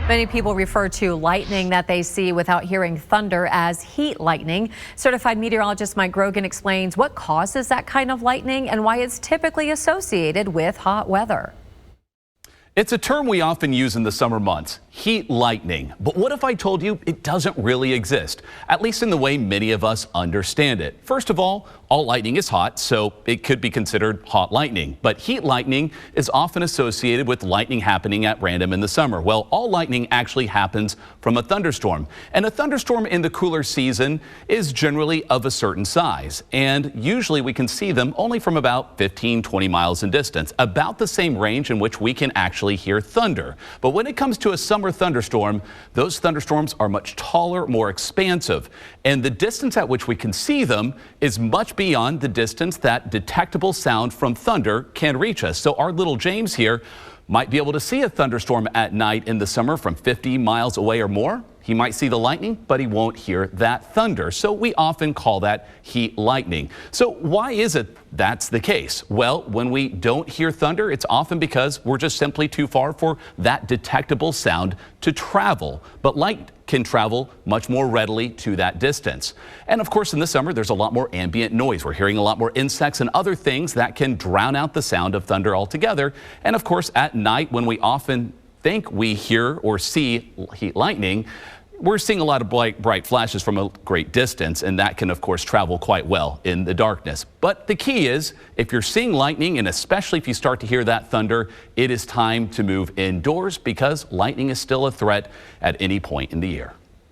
Many people refer to lightning that they see without hearing thunder as heat lightning. Certified meteorologist Mike Grogan explains what causes that kind of lightning and why it's typically associated with hot weather. It's a term we often use in the summer months, heat lightning. But what if I told you it doesn't really exist, at least in the way many of us understand it? First of all lightning is hot, so it could be considered hot lightning. But heat lightning is often associated with lightning happening at random in the summer. Well, all lightning actually happens from a thunderstorm. And a thunderstorm in the cooler season is generally of a certain size. And usually we can see them only from about 15-20 miles in distance, about the same range in which we can actually hear thunder. But when it comes to a summer thunderstorm, those thunderstorms are much taller, more expansive, and the distance at which we can see them is much beyond the distance that detectable sound from thunder can reach us. So our little James here might be able to see a thunderstorm at night in the summer from 50 miles away or more. He might see the lightning, but he won't hear that thunder. So we often call that heat lightning. So why is it that's the case? Well, when we don't hear thunder, it's often because we're just simply too far for that detectable sound to travel. But light can travel much more readily to that distance. And of course, in the summer, there's a lot more ambient noise. We're hearing a lot more insects and other things that can drown out the sound of thunder altogether. And of course, at night, when we often think we hear or see heat lightning, we're seeing a lot of bright flashes from a great distance, and that can, of course, travel quite well in the darkness. But the key is, if you're seeing lightning, and especially if you start to hear that thunder, it is time to move indoors because lightning is still a threat at any point in the year.